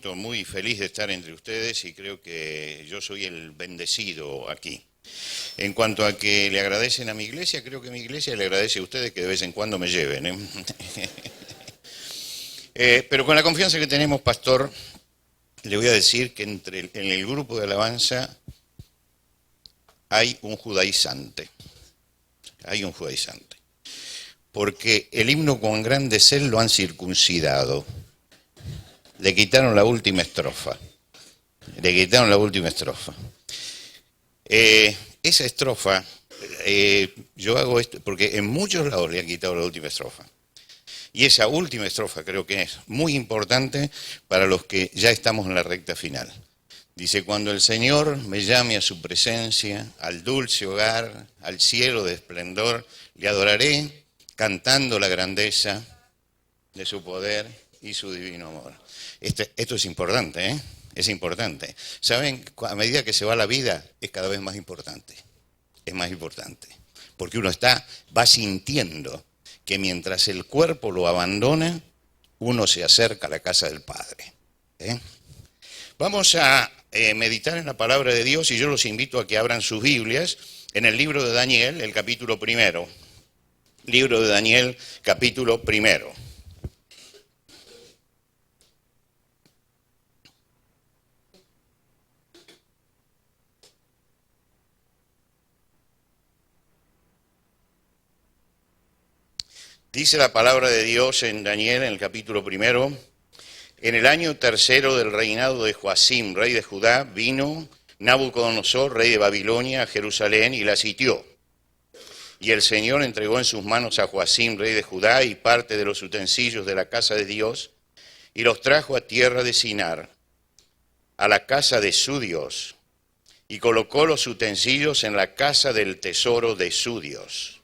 siento muy feliz de estar entre ustedes y creo que yo soy el bendecido aquí. En cuanto a que le agradecen a mi iglesia, creo que mi iglesia le agradece a ustedes que de vez en cuando me lleven, pero con la confianza que tenemos, pastor, le voy a decir que en el grupo de alabanza hay un judaizante. Hay un judaizante. Porque el himno Cuán grande es él lo han circuncidado. Le quitaron la última estrofa. Le quitaron la última estrofa. Esa estrofa, yo hago esto, porque en muchos lados le han quitado la última estrofa. Y esa última estrofa creo que es muy importante para los que ya estamos en la recta final. Dice, cuando el Señor me llame a su presencia, al dulce hogar, al cielo de esplendor, le adoraré cantando la grandeza de su poder y su divino amor. Esto es importante, ¿eh? Es importante. ¿Saben? A medida que se va la vida, es cada vez más importante. Es más importante. Porque uno va sintiendo que mientras el cuerpo lo abandona, uno se acerca a la casa del Padre. Vamos a meditar en la palabra de Dios y yo los invito a que abran sus Biblias en el libro de Daniel, el capítulo 1. Libro de Daniel, capítulo 1. Dice la palabra de Dios en Daniel, en el capítulo 1, en el año 3 del reinado de Joacim, rey de Judá, vino Nabucodonosor, rey de Babilonia, a Jerusalén y la sitió. Y el Señor entregó en sus manos a Joacim, rey de Judá, y parte de los utensilios de la casa de Dios, y los trajo a tierra de Sinar, a la casa de su Dios, y colocó los utensilios en la casa del tesoro de su Dios.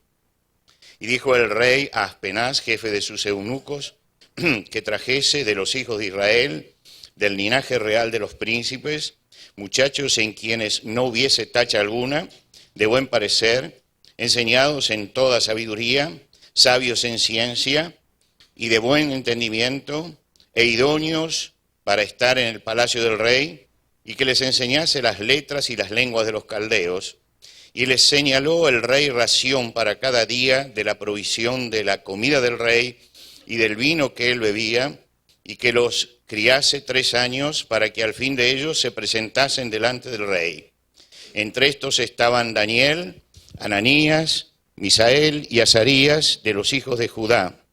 Y dijo el rey a Aspenaz, jefe de sus eunucos, que trajese de los hijos de Israel, del linaje real de los príncipes, muchachos en quienes no hubiese tacha alguna, de buen parecer, enseñados en toda sabiduría, sabios en ciencia y de buen entendimiento, e idóneos para estar en el palacio del rey, y que les enseñase las letras y las lenguas de los caldeos. Y les señaló el rey ración para cada día de la provisión de la comida del rey y del vino que él bebía, y que los criase 3 años para que al fin de ellos se presentasen delante del rey. Entre estos estaban Daniel, Ananías, Misael y Azarías de los hijos de Judá.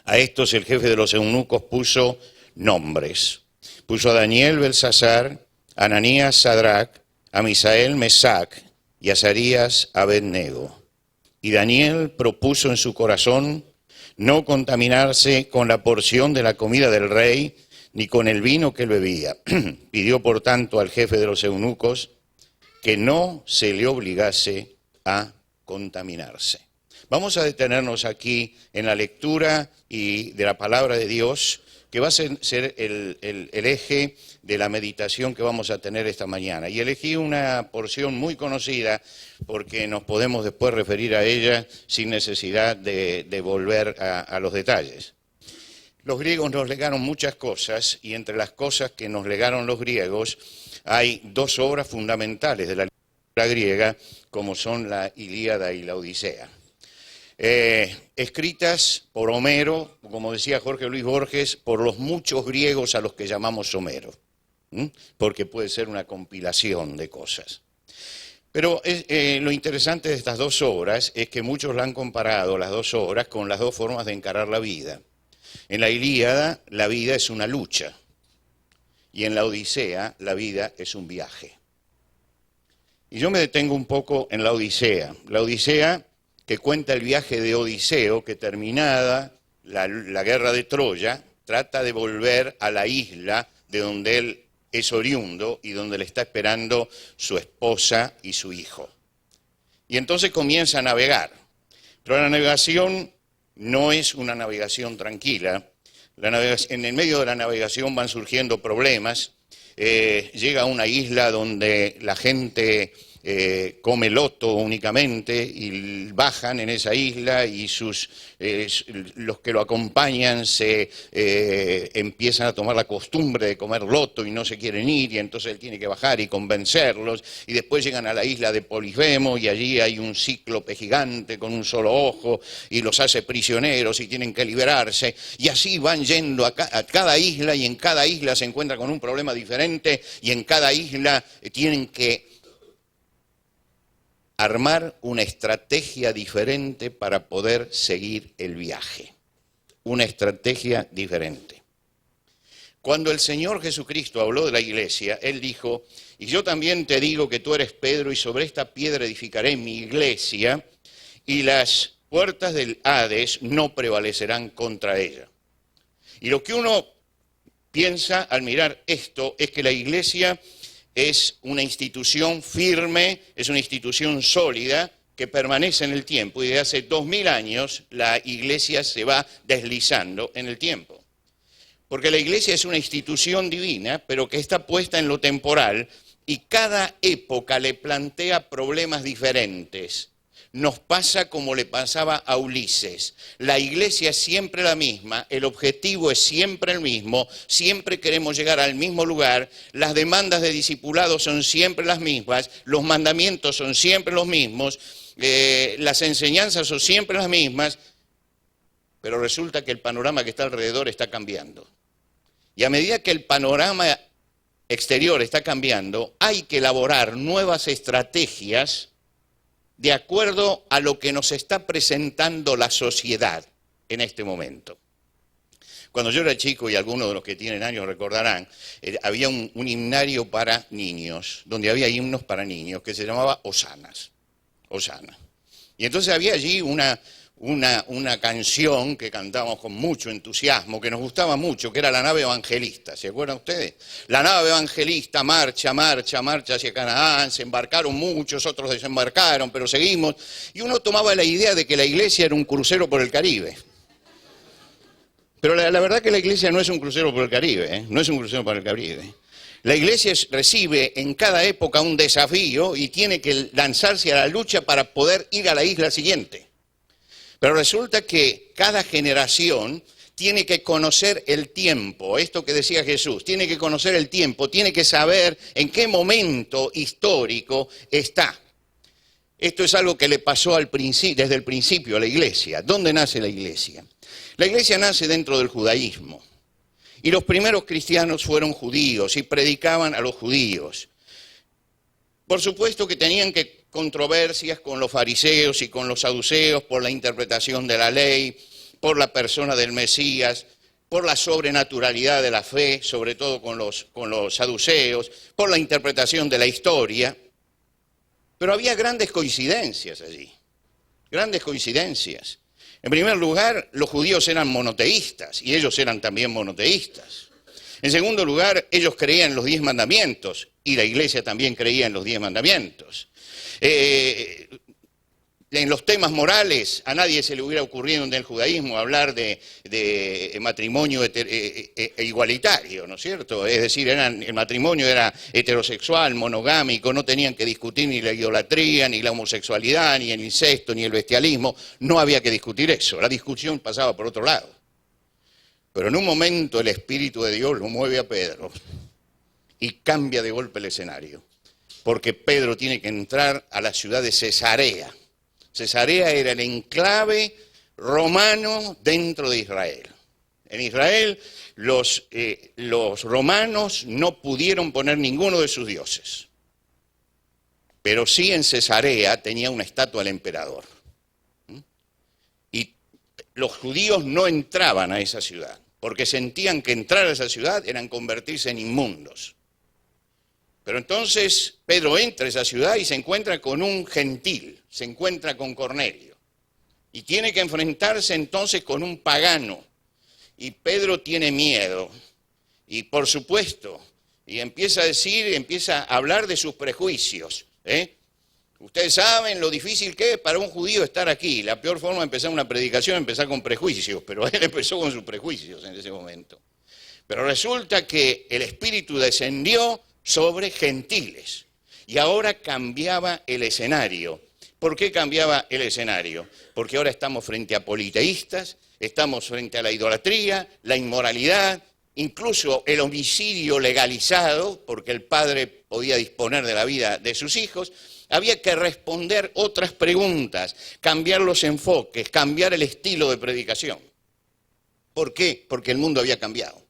A estos el jefe de los eunucos puso nombres. Puso a Daniel Belsasar, a Ananías Sadrac, a Misael Mesac y a Azarías Abednego. Y Daniel propuso en su corazón no contaminarse con la porción de la comida del rey, ni con el vino que él bebía. Pidió por tanto al jefe de los eunucos que no se le obligase a contaminarse. Vamos a detenernos aquí en la lectura y de la palabra de Dios, que va a ser el eje de la meditación que vamos a tener esta mañana. Y elegí una porción muy conocida porque nos podemos después referir a ella sin necesidad de volver a los detalles. Los griegos nos legaron muchas cosas y entre las cosas que nos legaron los griegos hay 2 obras fundamentales de la literatura griega, como son la Ilíada y la Odisea. Escritas por Homero, como decía Jorge Luis Borges, por los muchos griegos a los que llamamos Homero, porque puede ser una compilación de cosas. Pero lo interesante de estas 2 obras es que muchos la han comparado, las 2 obras, con las 2 formas de encarar la vida. En la Ilíada, la vida es una lucha, y en la Odisea, la vida es un viaje. Y yo me detengo un poco en la Odisea. La Odisea, que cuenta el viaje de Odiseo, que terminada la guerra de Troya, trata de volver a la isla de donde él es oriundo y donde le está esperando su esposa y su hijo. Y entonces comienza a navegar. Pero la navegación no es una navegación tranquila. En el medio de la navegación van surgiendo problemas. Llega a una isla donde la gente come loto únicamente, y bajan en esa isla y los que lo acompañan se empiezan a tomar la costumbre de comer loto y no se quieren ir, y entonces él tiene que bajar y convencerlos, y después llegan a la isla de Polifemo y allí hay un cíclope gigante con un solo ojo y los hace prisioneros y tienen que liberarse, y así van yendo a cada isla, y en cada isla se encuentra con un problema diferente, y en cada isla tienen que armar una estrategia diferente para poder seguir el viaje. Una estrategia diferente. Cuando el Señor Jesucristo habló de la iglesia, Él dijo: y yo también te digo que tú eres Pedro, y sobre esta piedra edificaré mi iglesia, y las puertas del Hades no prevalecerán contra ella. Y lo que uno piensa al mirar esto es que la iglesia es una institución firme, es una institución sólida que permanece en el tiempo, y desde hace 2000 años la iglesia se va deslizando en el tiempo. Porque la iglesia es una institución divina, pero que está puesta en lo temporal, y cada época le plantea problemas diferentes. Nos pasa como le pasaba a Ulises. La iglesia es siempre la misma, el objetivo es siempre el mismo, siempre queremos llegar al mismo lugar, las demandas de discipulado son siempre las mismas, los mandamientos son siempre los mismos, las enseñanzas son siempre las mismas, pero resulta que el panorama que está alrededor está cambiando. Y a medida que el panorama exterior está cambiando, hay que elaborar nuevas estrategias de acuerdo a lo que nos está presentando la sociedad en este momento. Cuando yo era chico, y algunos de los que tienen años recordarán, había un himnario para niños, donde había himnos para niños, que se llamaba Hosanas. Hosana. Y entonces había allí una canción que cantábamos con mucho entusiasmo, que nos gustaba mucho, que era La Nave Evangelista. ¿Se acuerdan ustedes? La nave evangelista marcha, marcha, marcha hacia Canaán, se embarcaron muchos, otros desembarcaron, pero seguimos. Y uno tomaba la idea de que la iglesia era un crucero por el Caribe. Pero la verdad que la iglesia no es un crucero por el Caribe, no es un crucero por el Caribe. La iglesia recibe en cada época un desafío y tiene que lanzarse a la lucha para poder ir a la isla siguiente. Pero resulta que cada generación tiene que conocer el tiempo, esto que decía Jesús, tiene que conocer el tiempo, tiene que saber en qué momento histórico está. Esto es algo que le pasó desde el principio a la iglesia. ¿Dónde nace la iglesia? La iglesia nace dentro del judaísmo. Y los primeros cristianos fueron judíos y predicaban a los judíos. Por supuesto que tenían controversias con los fariseos y con los saduceos por la interpretación de la ley, por la persona del Mesías, por la sobrenaturalidad de la fe, sobre todo con los saduceos, por la interpretación de la historia. Pero había grandes coincidencias allí, grandes coincidencias. En primer lugar, los judíos eran monoteístas y ellos eran también monoteístas. En segundo lugar, ellos creían en los 10 mandamientos y la iglesia también creía en los 10 mandamientos. En los temas morales, a nadie se le hubiera ocurrido en el judaísmo hablar de matrimonio igualitario, ¿no es cierto? Es decir, el matrimonio era heterosexual, monogámico, no tenían que discutir ni la idolatría, ni la homosexualidad, ni el incesto, ni el bestialismo, no había que discutir eso, la discusión pasaba por otro lado. Pero en un momento el Espíritu de Dios lo mueve a Pedro y cambia de golpe el escenario, porque Pedro tiene que entrar a la ciudad de Cesarea. Cesarea era el enclave romano dentro de Israel. En Israel los romanos no pudieron poner ninguno de sus dioses, pero sí en Cesarea tenía una estatua del emperador. Y los judíos no entraban a esa ciudad, porque sentían que entrar a esa ciudad eran convertirse en inmundos. Pero entonces Pedro entra a esa ciudad y se encuentra con un gentil, se encuentra con Cornelio. Y tiene que enfrentarse entonces con un pagano. Y Pedro tiene miedo. Y por supuesto, y empieza a hablar de sus prejuicios. Ustedes saben lo difícil que es para un judío estar aquí. La peor forma de empezar una predicación es empezar con prejuicios, pero él empezó con sus prejuicios en ese momento. Pero resulta que el Espíritu descendió sobre gentiles. Y ahora cambiaba el escenario. ¿Por qué cambiaba el escenario? Porque ahora estamos frente a politeístas, estamos frente a la idolatría, la inmoralidad, incluso el homicidio legalizado, porque el padre podía disponer de la vida de sus hijos. Había que responder otras preguntas, cambiar los enfoques, cambiar el estilo de predicación. ¿Por qué? Porque el mundo había cambiado,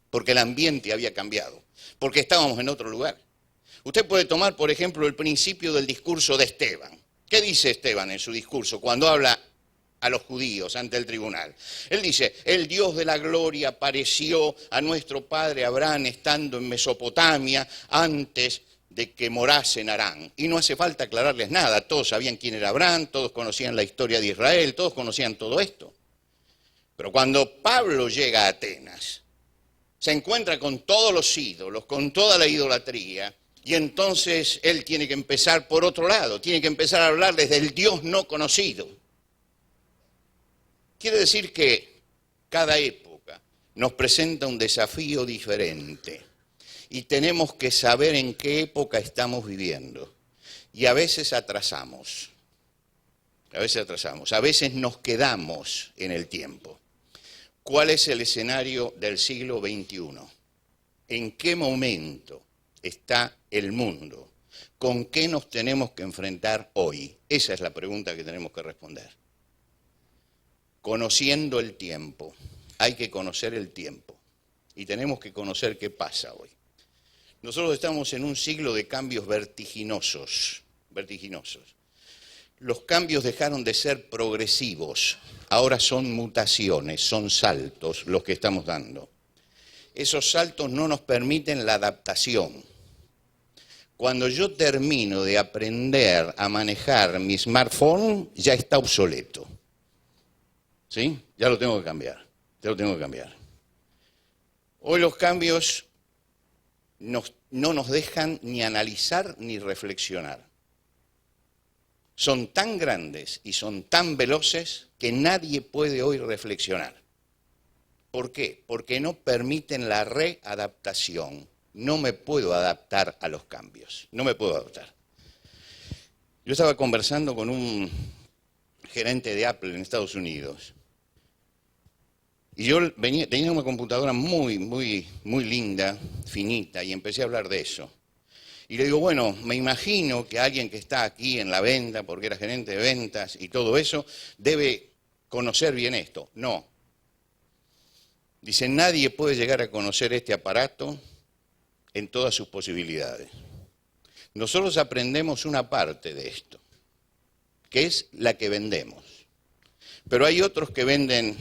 porque el ambiente había cambiado, porque estábamos en otro lugar. Usted puede tomar, por ejemplo, el principio del discurso de Esteban. ¿Qué dice Esteban en su discurso cuando habla a los judíos ante el tribunal? Él dice, el Dios de la gloria apareció a nuestro padre Abraham estando en Mesopotamia antes de que morase en Harán. Y no hace falta aclararles nada, todos sabían quién era Abraham, todos conocían la historia de Israel, todos conocían todo esto. Pero cuando Pablo llega a Atenas, se encuentra con todos los ídolos, con toda la idolatría, y entonces él tiene que empezar por otro lado, tiene que empezar a hablarles del Dios no conocido. Quiere decir que cada época nos presenta un desafío diferente y tenemos que saber en qué época estamos viviendo. Y a veces atrasamos, a veces nos quedamos en el tiempo. ¿Cuál es el escenario del siglo XXI? ¿En qué momento está el mundo? ¿Con qué nos tenemos que enfrentar hoy? Esa es la pregunta que tenemos que responder. Conociendo el tiempo. Hay que conocer el tiempo. Y tenemos que conocer qué pasa hoy. Nosotros estamos en un siglo de cambios vertiginosos. Los cambios dejaron de ser progresivos. Ahora son mutaciones, son saltos los que estamos dando. Esos saltos no nos permiten la adaptación. Cuando yo termino de aprender a manejar mi smartphone, ya está obsoleto. ¿Sí? Ya lo tengo que cambiar. Hoy los cambios no nos dejan ni analizar ni reflexionar. Son tan grandes y son tan veloces que nadie puede hoy reflexionar. ¿Por qué? Porque no permiten la readaptación. No me puedo adaptar a los cambios. No me puedo adaptar. Yo estaba conversando con un gerente de Apple en Estados Unidos. Y yo tenía una computadora muy linda, finita, y empecé a hablar de eso. Y le digo, bueno, me imagino que alguien que está aquí en la venta, porque era gerente de ventas y todo eso, debe conocer bien esto. No. Dice, nadie puede llegar a conocer este aparato en todas sus posibilidades. Nosotros aprendemos una parte de esto, que es la que vendemos. Pero hay otros que venden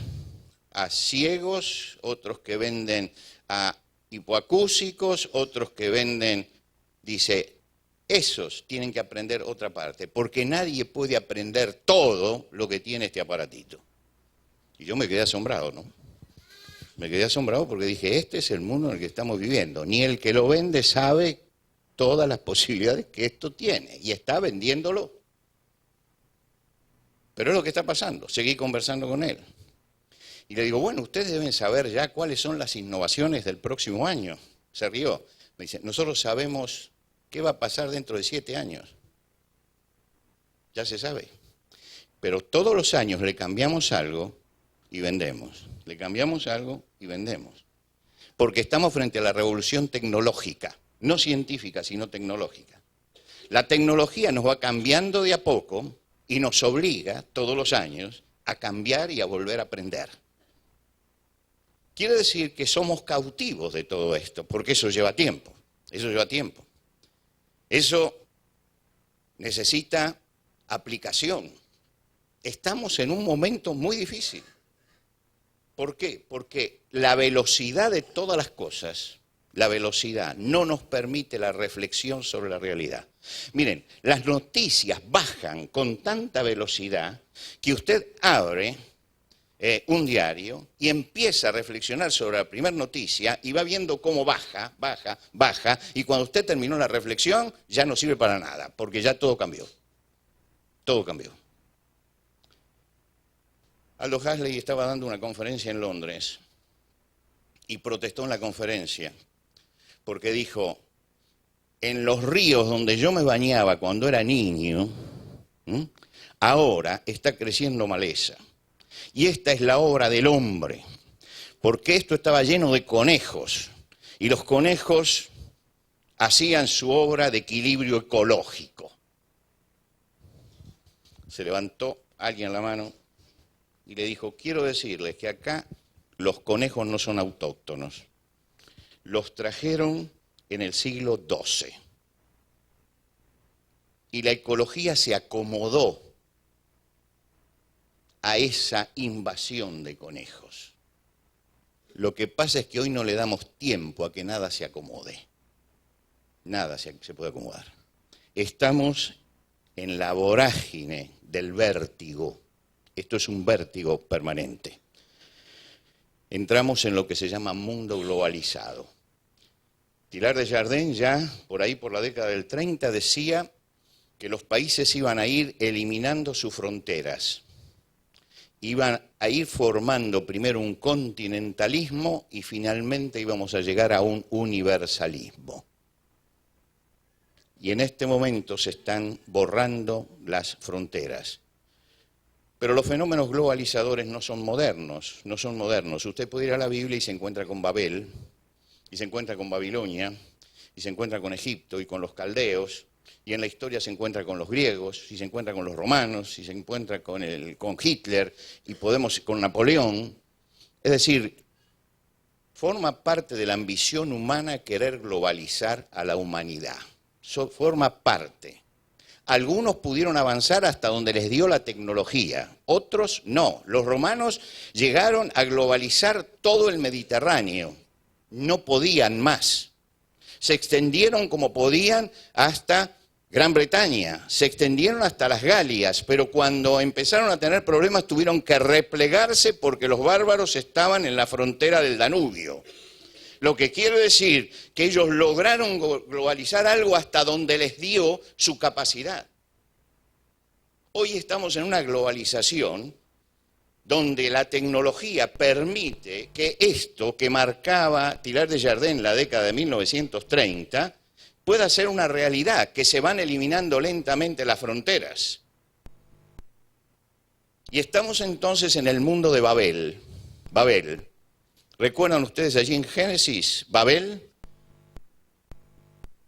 a ciegos, otros que venden a hipoacúsicos, otros que venden, dice, esos tienen que aprender otra parte, porque nadie puede aprender todo lo que tiene este aparatito. Y yo me quedé asombrado, ¿no? Me quedé asombrado porque dije, este es el mundo en el que estamos viviendo. Ni el que lo vende sabe todas las posibilidades que esto tiene y está vendiéndolo. Pero es lo que está pasando. Seguí conversando con él. Y le digo, bueno, ustedes deben saber ya cuáles son las innovaciones del próximo año. Se rió. Me dice, nosotros sabemos qué va a pasar dentro de 7 años. Ya se sabe. Pero todos los años le cambiamos algo y vendemos. Le cambiamos algo y vendemos. Porque estamos frente a la revolución tecnológica, no científica, sino tecnológica. La tecnología nos va cambiando de a poco y nos obliga todos los años a cambiar y a volver a aprender. Quiere decir que somos cautivos de todo esto, porque eso lleva tiempo. Eso necesita aplicación. Estamos en un momento muy difícil. ¿Por qué? Porque la velocidad de todas las cosas, la velocidad no nos permite la reflexión sobre la realidad. Miren, las noticias bajan con tanta velocidad que usted abre un diario y empieza a reflexionar sobre la primera noticia y va viendo cómo baja, y cuando usted terminó la reflexión ya no sirve para nada, porque ya todo cambió. Todo cambió. Aldous Huxley estaba dando una conferencia en en los ríos donde yo me bañaba cuando era niño, ahora está creciendo maleza. Y esta es la obra del hombre, porque esto estaba lleno de conejos, y los conejos hacían su obra de equilibrio ecológico. Se levantó alguien la mano y le dijo, quiero decirles que acá los conejos no son autóctonos. Los trajeron en el siglo XII. Y la ecología se acomodó a esa invasión de conejos. Lo que pasa es que hoy no le damos tiempo a que nada se acomode. Nada se puede acomodar. Estamos en la vorágine del vértigo. Esto es un vértigo permanente. Entramos en lo que se llama mundo globalizado. Teilhard de Chardin ya, por ahí por la década del 30, decía que los países iban a ir eliminando sus fronteras. Iban a ir formando primero un continentalismo y finalmente íbamos a llegar a un universalismo. Y en este momento se están borrando las fronteras. Pero los fenómenos globalizadores no son modernos, no son modernos. Usted puede ir a la Biblia y se encuentra con Babel, y se encuentra con Babilonia, y se encuentra con Egipto y con los caldeos, y en la historia se encuentra con los griegos, y se encuentra con los romanos, y se encuentra con Hitler, y con Napoleón. Es decir, forma parte de la ambición humana querer globalizar a la humanidad. Forma parte. Algunos pudieron avanzar hasta donde les dio la tecnología, otros no. Los romanos llegaron a globalizar todo el Mediterráneo, no podían más. Se extendieron como podían hasta Gran Bretaña, se extendieron hasta las Galias, pero cuando empezaron a tener problemas tuvieron que replegarse porque los bárbaros estaban en la frontera del Danubio. Lo que quiere decir que ellos lograron globalizar algo hasta donde les dio su capacidad. Hoy estamos en una globalización donde la tecnología permite que esto que marcaba Teilhard de Chardin en la década de 1930 pueda ser una realidad, que se van eliminando lentamente las fronteras. Y estamos entonces en el mundo de Babel. Babel. ¿Recuerdan ustedes allí en Génesis, Babel?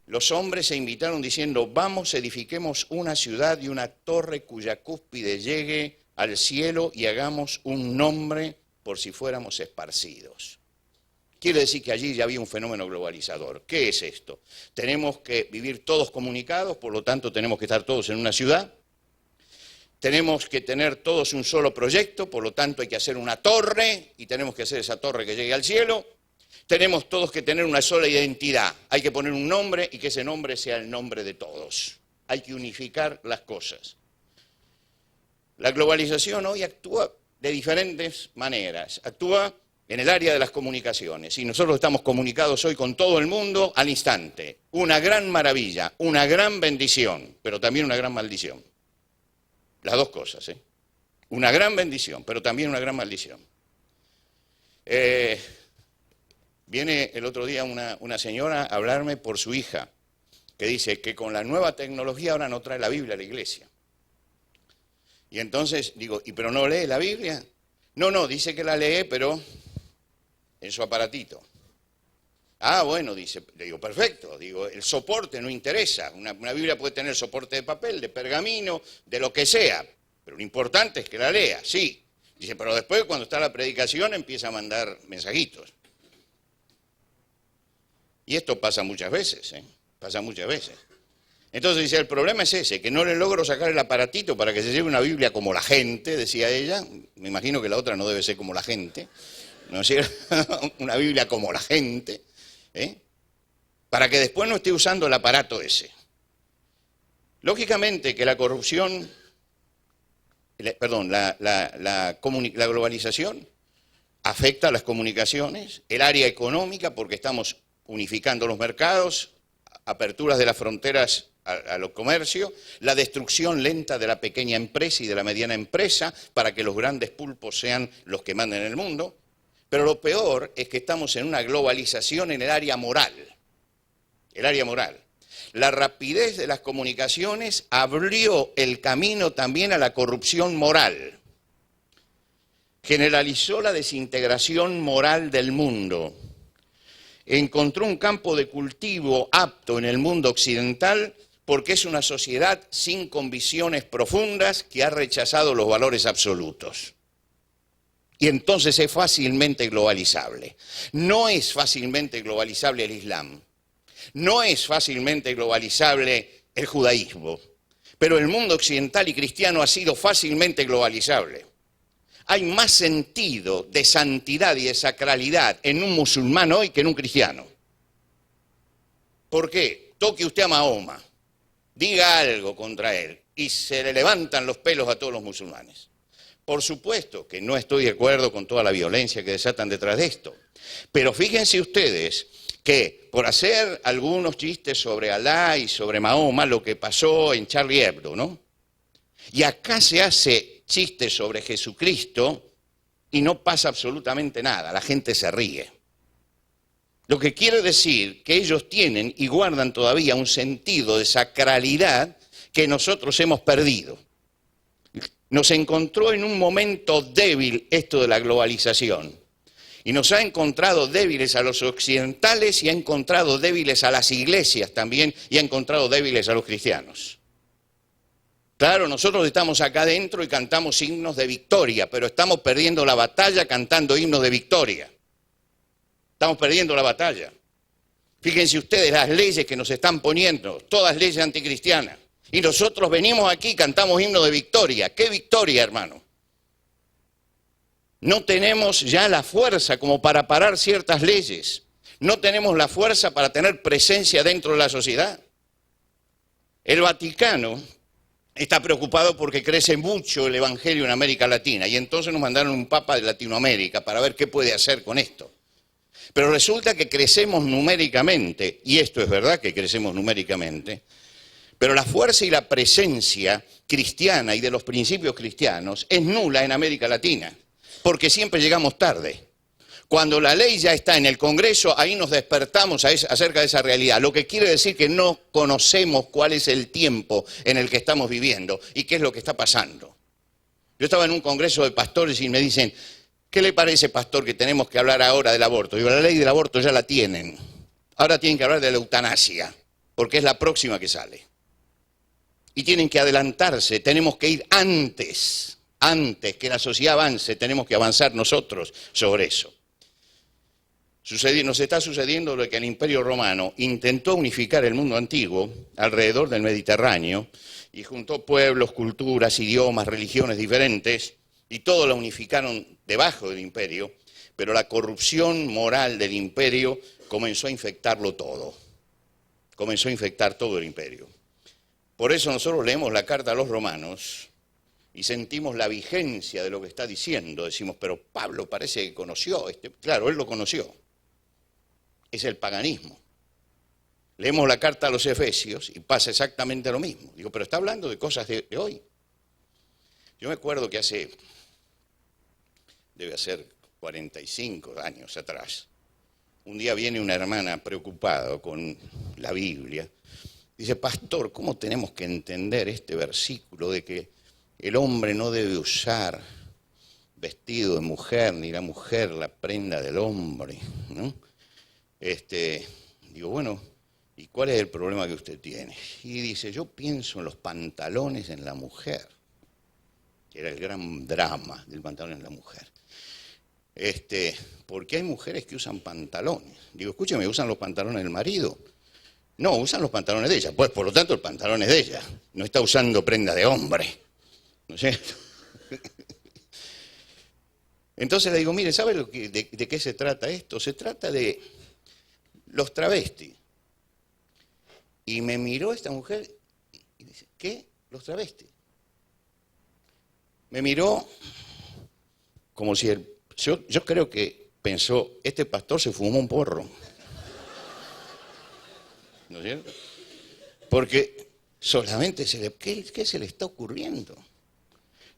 Los hombres se invitaron diciendo, vamos, edifiquemos una ciudad y una torre cuya cúspide llegue al cielo y hagamos un nombre por si fuéramos esparcidos. Quiere decir que allí ya había un fenómeno globalizador. ¿Qué es esto? Tenemos que vivir todos comunicados, por lo tanto tenemos que estar todos en una ciudad. Tenemos que tener todos un solo proyecto, por lo tanto hay que hacer una torre y tenemos que hacer esa torre que llegue al cielo. Tenemos todos que tener una sola identidad, hay que poner un nombre y que ese nombre sea el nombre de todos. Hay que unificar las cosas. La globalización hoy actúa de diferentes maneras. Actúa en el área de las comunicaciones y nosotros estamos comunicados hoy con todo el mundo al instante. Una gran maravilla, una gran bendición, pero también una gran maldición. Las dos cosas, ¿eh? Una gran bendición, pero también una gran maldición. Viene el otro día una señora a hablarme por su hija, que dice que con la nueva tecnología ahora no trae la Biblia a la iglesia. Y entonces digo, ¿y pero no lee la Biblia? No, dice que la lee, pero en su aparatito. Ah, bueno, dice, le digo, perfecto, digo, el soporte no interesa, una Biblia puede tener soporte de papel, de pergamino, de lo que sea, pero lo importante es que la lea, sí. Dice, pero después cuando está la predicación empieza a mandar mensajitos. Y esto pasa muchas veces, pasa muchas veces. Entonces dice, el problema es ese, que no le logro sacar el aparatito para que se lleve una Biblia como la gente, decía ella, me imagino que la otra no debe ser como la gente, no es una Biblia como la gente, para que después no esté usando el aparato ese. Lógicamente que la corrupción, la globalización afecta a las comunicaciones, el área económica, porque estamos unificando los mercados, aperturas de las fronteras a los comercios, la destrucción lenta de la pequeña empresa y de la mediana empresa para que los grandes pulpos sean los que manden en el mundo. Pero lo peor es que estamos en una globalización en el área moral. El área moral. La rapidez de las comunicaciones abrió el camino también a la corrupción moral. Generalizó la desintegración moral del mundo. Encontró un campo de cultivo apto en el mundo occidental porque es una sociedad sin convicciones profundas que ha rechazado los valores absolutos. Y entonces es fácilmente globalizable. No es fácilmente globalizable el Islam. No es fácilmente globalizable el judaísmo. Pero el mundo occidental y cristiano ha sido fácilmente globalizable. Hay más sentido de santidad y de sacralidad en un musulmán hoy que en un cristiano. ¿Por qué? Toque usted a Mahoma, diga algo contra él y se le levantan los pelos a todos los musulmanes. Por supuesto que no estoy de acuerdo con toda la violencia que desatan detrás de esto. Pero fíjense ustedes que por hacer algunos chistes sobre Alá y sobre Mahoma, lo que pasó en Charlie Hebdo, ¿no? Y acá se hace chistes sobre Jesucristo y no pasa absolutamente nada, la gente se ríe. Lo que quiere decir que ellos tienen y guardan todavía un sentido de sacralidad que nosotros hemos perdido. Nos encontró en un momento débil esto de la globalización. Y nos ha encontrado débiles a los occidentales y ha encontrado débiles a las iglesias también y ha encontrado débiles a los cristianos. Claro, nosotros estamos acá adentro y cantamos himnos de victoria, pero estamos perdiendo la batalla cantando himnos de victoria. Estamos perdiendo la batalla. Fíjense ustedes las leyes que nos están poniendo, todas leyes anticristianas. Y nosotros venimos aquí y cantamos himnos de victoria. ¿Qué victoria, hermano? No tenemos ya la fuerza como para parar ciertas leyes. No tenemos la fuerza para tener presencia dentro de la sociedad. El Vaticano está preocupado porque crece mucho el evangelio en América Latina y entonces nos mandaron un papa de Latinoamérica para ver qué puede hacer con esto. Pero resulta que crecemos numéricamente, y esto es verdad que crecemos numéricamente, pero la fuerza y la presencia cristiana y de los principios cristianos es nula en América Latina, porque siempre llegamos tarde. Cuando la ley ya está en el Congreso, ahí nos despertamos acerca de esa realidad. Lo que quiere decir que no conocemos cuál es el tiempo en el que estamos viviendo y qué es lo que está pasando. Yo estaba en un congreso de pastores y me dicen, ¿qué le parece, pastor, que tenemos que hablar ahora del aborto? Digo, la ley del aborto ya la tienen. Ahora tienen que hablar de la eutanasia, porque es la próxima que sale. Y tienen que adelantarse, tenemos que ir antes que la sociedad avance, tenemos que avanzar nosotros sobre eso. Nos está sucediendo lo que el Imperio Romano intentó unificar el mundo antiguo alrededor del Mediterráneo y juntó pueblos, culturas, idiomas, religiones diferentes y todo lo unificaron debajo del imperio, pero la corrupción moral del imperio comenzó a infectarlo todo. Comenzó a infectar todo el imperio. Por eso nosotros leemos la carta a los romanos y sentimos la vigencia de lo que está diciendo. Decimos, pero Pablo parece que conoció. Claro, él lo conoció. Es el paganismo. Leemos la carta a los Efesios y pasa exactamente lo mismo. Digo, pero está hablando de cosas de hoy. Yo me acuerdo que debe ser 45 años atrás, un día viene una hermana preocupada con la Biblia. Dice, pastor, ¿cómo tenemos que entender este versículo de que el hombre no debe usar vestido de mujer, ni la mujer la prenda del hombre, ¿no? Digo, bueno, ¿y cuál es el problema que usted tiene? Y dice, yo pienso en los pantalones en la mujer, que era el gran drama del pantalón en la mujer. Porque hay mujeres que usan pantalones. Digo, escúcheme, ¿usan los pantalones del marido? No, usan los pantalones de ella. Pues, por lo tanto, el pantalón es de ella. No está usando prenda de hombre. ¿No es cierto? Entonces le digo, mire, ¿sabe de qué se trata esto? Se trata de los travestis. Y me miró esta mujer y dice, ¿qué? Los travestis. Me miró como si yo creo que pensó, este pastor se fumó un porro. ¿No es cierto? Porque solamente ¿qué se le está ocurriendo?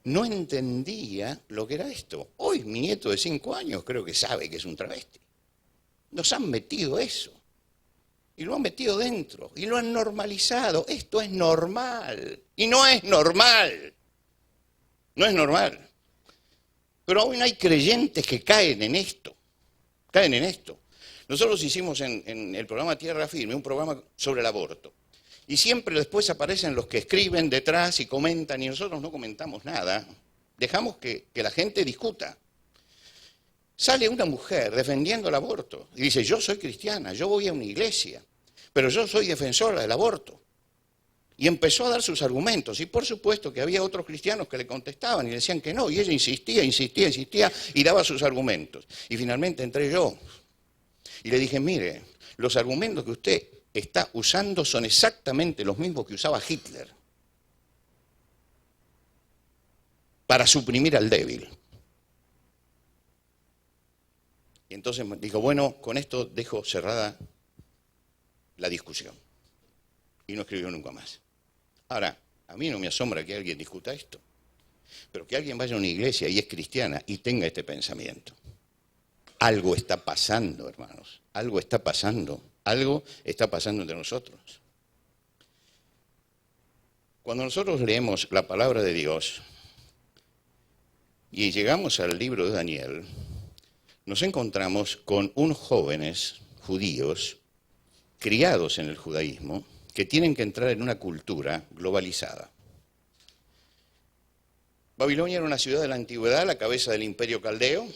No entendía lo que era esto. Hoy mi nieto de 5 años creo que sabe que es un travesti. Nos han metido eso. Y lo han metido dentro y lo han normalizado. Esto es normal. Y no es normal. No es normal. Pero aún hay creyentes que caen en esto. Caen en esto. Nosotros hicimos en el programa Tierra Firme un programa sobre el aborto. Y siempre después aparecen los que escriben detrás y comentan, y nosotros no comentamos nada. Dejamos que la gente discuta. Sale una mujer defendiendo el aborto y dice, yo soy cristiana, yo voy a una iglesia, pero yo soy defensora del aborto. Y empezó a dar sus argumentos, y por supuesto que había otros cristianos que le contestaban y le decían que no, y ella insistía, y daba sus argumentos. Y finalmente entré yo, y le dije, mire, los argumentos que usted está usando son exactamente los mismos que usaba Hitler para suprimir al débil. Y entonces me dijo, bueno, con esto dejo cerrada la discusión. Y no escribió nunca más. Ahora, a mí no me asombra que alguien discuta esto, pero que alguien vaya a una iglesia y es cristiana y tenga este pensamiento. Algo está pasando, hermanos, algo está pasando entre nosotros. Cuando nosotros leemos la palabra de Dios y llegamos al libro de Daniel, nos encontramos con unos jóvenes judíos criados en el judaísmo que tienen que entrar en una cultura globalizada. Babilonia era una ciudad de la antigüedad, la cabeza del imperio caldeo,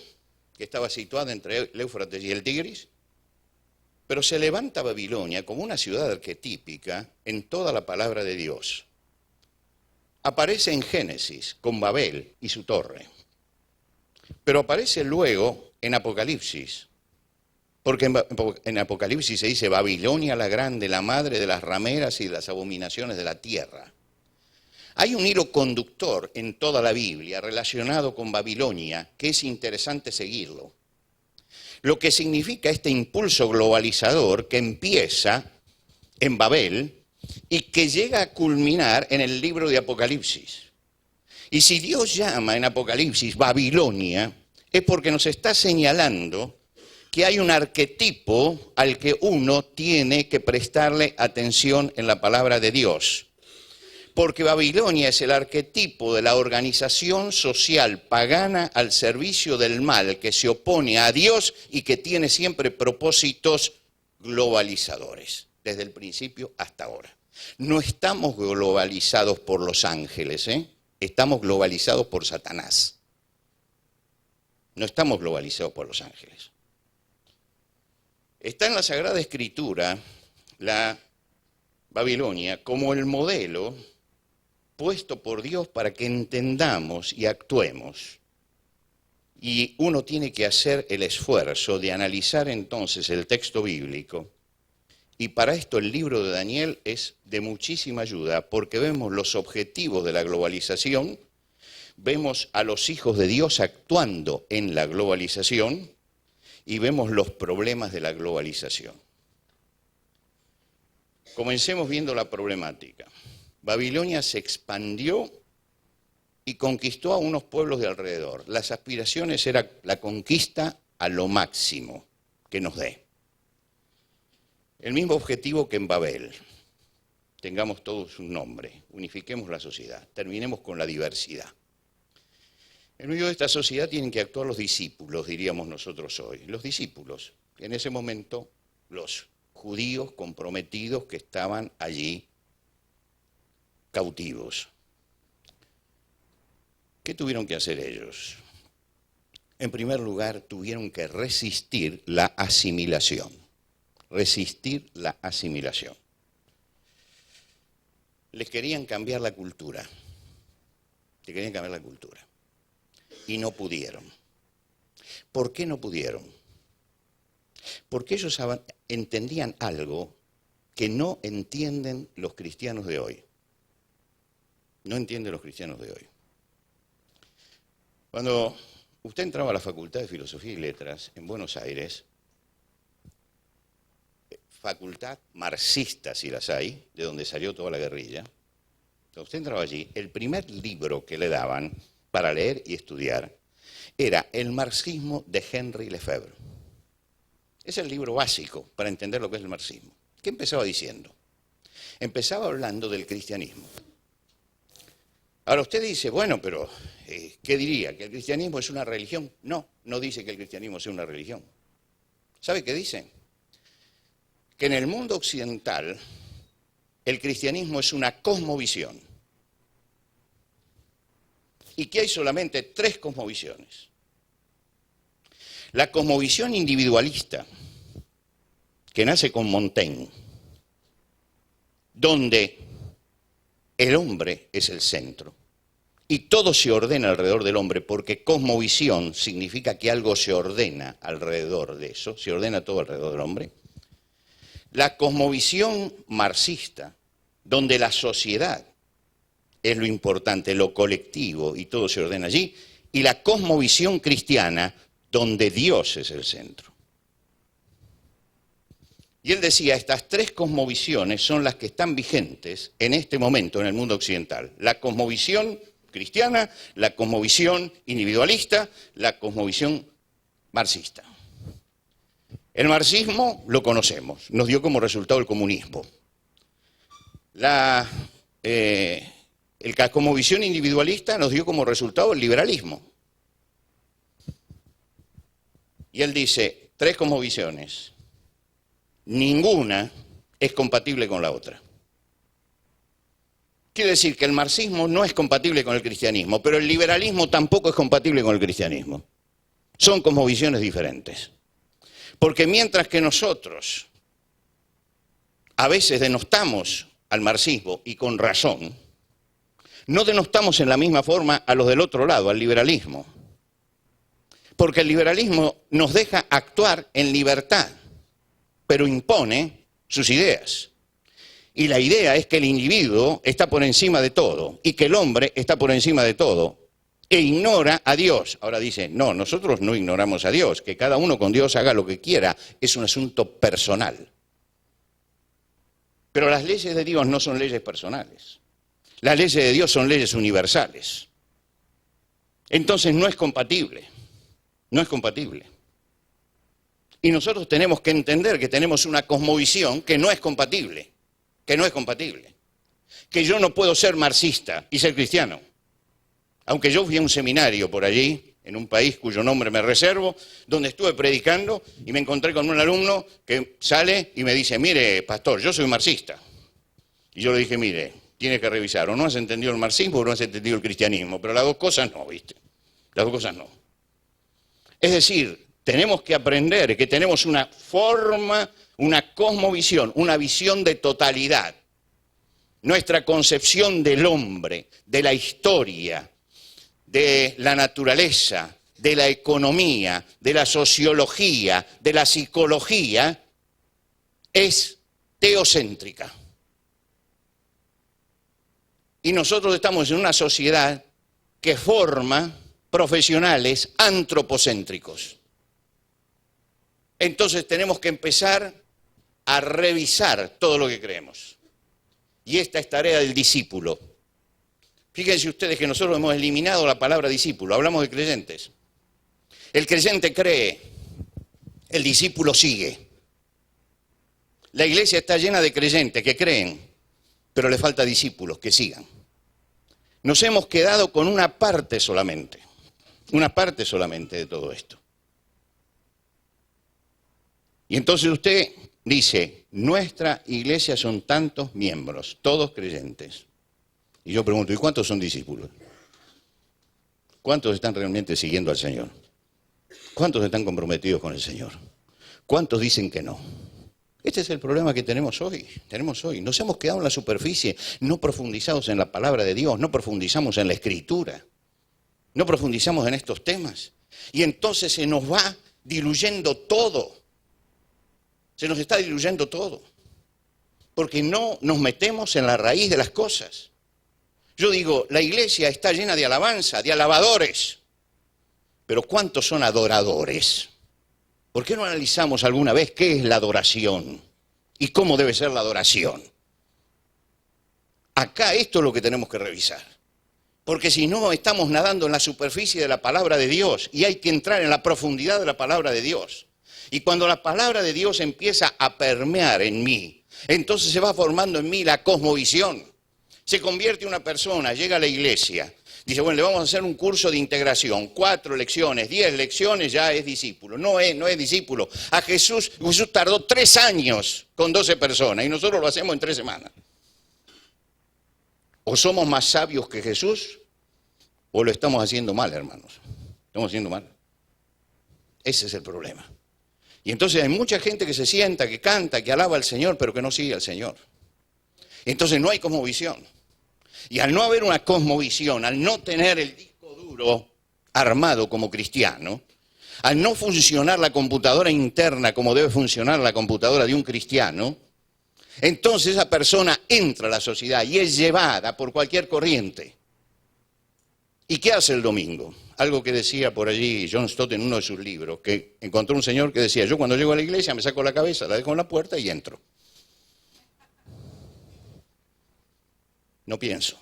que estaba situada entre el Éufrates y el Tigris, pero se levanta Babilonia como una ciudad arquetípica en toda la palabra de Dios. Aparece en Génesis con Babel y su torre, pero aparece luego en Apocalipsis, porque en Apocalipsis se dice Babilonia la grande, la madre de las rameras y de las abominaciones de la tierra. Hay un hilo conductor en toda la Biblia relacionado con Babilonia que es interesante seguirlo. Lo que significa este impulso globalizador que empieza en Babel y que llega a culminar en el libro de Apocalipsis. Y si Dios llama en Apocalipsis Babilonia, es porque nos está señalando que hay un arquetipo al que uno tiene que prestarle atención en la palabra de Dios. Porque Babilonia es el arquetipo de la organización social pagana al servicio del mal, que se opone a Dios y que tiene siempre propósitos globalizadores, desde el principio hasta ahora. No estamos globalizados por los ángeles, estamos globalizados por Satanás. No estamos globalizados por los ángeles. Está en la Sagrada Escritura la Babilonia como el modelo puesto por Dios para que entendamos y actuemos. Y uno tiene que hacer el esfuerzo de analizar entonces el texto bíblico. Y para esto el libro de Daniel es de muchísima ayuda, porque vemos los objetivos de la globalización, vemos a los hijos de Dios actuando en la globalización y vemos los problemas de la globalización. Comencemos viendo la problemática. Babilonia se expandió y conquistó a unos pueblos de alrededor. Las aspiraciones eran la conquista a lo máximo que nos dé. El mismo objetivo que en Babel. Tengamos todos un nombre, unifiquemos la sociedad, terminemos con la diversidad. En medio de esta sociedad tienen que actuar los discípulos, diríamos nosotros hoy. Los discípulos, en ese momento los judíos comprometidos que estaban allí cautivos. ¿Qué tuvieron que hacer ellos? En primer lugar, tuvieron que resistir la asimilación. Resistir la asimilación. Les querían cambiar la cultura. Les querían cambiar la cultura. Y no pudieron. ¿Por qué no pudieron? Porque ellos entendían algo que no entienden los cristianos de hoy. No entienden los cristianos de hoy. Cuando usted entraba a la Facultad de Filosofía y Letras en Buenos Aires, facultad marxista si las hay, de donde salió toda la guerrilla, cuando usted entraba allí, el primer libro que le daban para leer y estudiar era El marxismo de Henri Lefebvre. Es el libro básico para entender lo que es el marxismo. ¿Qué empezaba diciendo? Empezaba hablando del cristianismo. Ahora usted dice, bueno, pero ¿qué diría? ¿Que el cristianismo es una religión? No, no dice que el cristianismo sea una religión. ¿Sabe qué dice? Que en el mundo occidental el cristianismo es una cosmovisión y que hay solamente 3 cosmovisiones. La cosmovisión individualista, que nace con Montaigne, donde el hombre es el centro y todo se ordena alrededor del hombre, porque cosmovisión significa que algo se ordena alrededor de eso, se ordena todo alrededor del hombre. La cosmovisión marxista, donde la sociedad es lo importante, lo colectivo, y todo se ordena allí, y la cosmovisión cristiana, donde Dios es el centro. Y él decía, estas 3 cosmovisiones son las que están vigentes en este momento en el mundo occidental. La cosmovisión cristiana, la cosmovisión individualista, la cosmovisión marxista. El marxismo lo conocemos, nos dio como resultado el comunismo. La cosmovisión individualista nos dio como resultado el liberalismo. Y él dice, 3 cosmovisiones, ninguna es compatible con la otra. Quiere decir que el marxismo no es compatible con el cristianismo, pero el liberalismo tampoco es compatible con el cristianismo. Son cosmovisiones diferentes. Porque mientras que nosotros a veces denostamos al marxismo, y con razón, no denostamos en la misma forma a los del otro lado, al liberalismo. Porque el liberalismo nos deja actuar en libertad, pero impone sus ideas. Y la idea es que el individuo está por encima de todo y que el hombre está por encima de todo e ignora a Dios. Ahora dice, no, nosotros no ignoramos a Dios, que cada uno con Dios haga lo que quiera, es un asunto personal. Pero las leyes de Dios no son leyes personales. Las leyes de Dios son leyes universales. Entonces no es compatible, no es compatible. Y nosotros tenemos que entender que tenemos una cosmovisión que no es compatible. Que no es compatible, que yo no puedo ser marxista y ser cristiano. Aunque yo fui a un seminario por allí, en un país cuyo nombre me reservo, donde estuve predicando y me encontré con un alumno que sale y me dice, mire, pastor, yo soy marxista. Y yo le dije, mire, tienes que revisar, o no has entendido el marxismo o no has entendido el cristianismo, pero las dos cosas no, ¿viste? Las dos cosas no. Es decir, tenemos que aprender que tenemos una forma, una cosmovisión, una visión de totalidad. Nuestra concepción del hombre, de la historia, de la naturaleza, de la economía, de la sociología, de la psicología, es teocéntrica. Y nosotros estamos en una sociedad que forma profesionales antropocéntricos. Entonces tenemos que empezar a revisar todo lo que creemos. Y esta es tarea del discípulo. Fíjense ustedes que nosotros hemos eliminado la palabra discípulo, hablamos de creyentes. El creyente cree, el discípulo sigue. La iglesia está llena de creyentes que creen, pero le falta discípulos que sigan. Nos hemos quedado con una parte solamente de todo esto. Y entonces usted dice, nuestra iglesia son tantos miembros, todos creyentes. Y yo pregunto, ¿y cuántos son discípulos? ¿Cuántos están realmente siguiendo al Señor? ¿Cuántos están comprometidos con el Señor? ¿Cuántos dicen que no? Este es el problema que tenemos hoy. Nos hemos quedado en la superficie, no profundizamos en la palabra de Dios, no profundizamos en la Escritura, no profundizamos en estos temas. Y entonces se nos va diluyendo todo. Se nos está diluyendo todo, porque no nos metemos en la raíz de las cosas. Yo digo, la iglesia está llena de alabanza, de alabadores, pero ¿cuántos son adoradores? ¿Por qué no analizamos alguna vez qué es la adoración y cómo debe ser la adoración? Acá esto es lo que tenemos que revisar, porque si no estamos nadando en la superficie de la palabra de Dios y hay que entrar en la profundidad de la palabra de Dios. Y cuando la palabra de Dios empieza a permear en mí, Entonces se va formando en mí la cosmovisión. Se convierte una persona, llega a la iglesia, dice, bueno, le vamos a hacer un curso de integración, 4 lecciones, 10 lecciones, ya es discípulo. No es discípulo. A Jesús tardó 3 años con 12 personas y nosotros lo hacemos en 3 semanas. O somos más sabios que Jesús o lo estamos haciendo mal, hermanos. Estamos haciendo mal. Ese es el problema. Y entonces hay mucha gente que se sienta, que canta, que alaba al Señor, pero que no sigue al Señor. Entonces no hay cosmovisión. Y al no haber una cosmovisión, al no tener el disco duro armado como cristiano, al no funcionar la computadora interna como debe funcionar la computadora de un cristiano, entonces esa persona entra a la sociedad y es llevada por cualquier corriente. ¿Y qué hace el domingo? Algo que decía por allí John Stott en uno de sus libros, que encontró un señor que decía, yo cuando llego a la iglesia me saco la cabeza, la dejo en la puerta y entro. No pienso.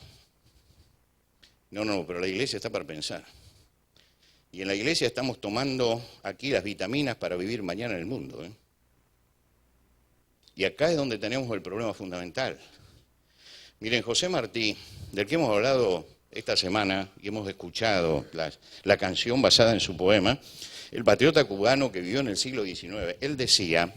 No, pero la iglesia está para pensar. Y en la iglesia estamos tomando aquí las vitaminas para vivir mañana en el mundo. Y acá es donde tenemos el problema fundamental. Miren, José Martí, del que hemos hablado esta semana y hemos escuchado la canción basada en su poema, el patriota cubano que vivió en el siglo XIX, él decía,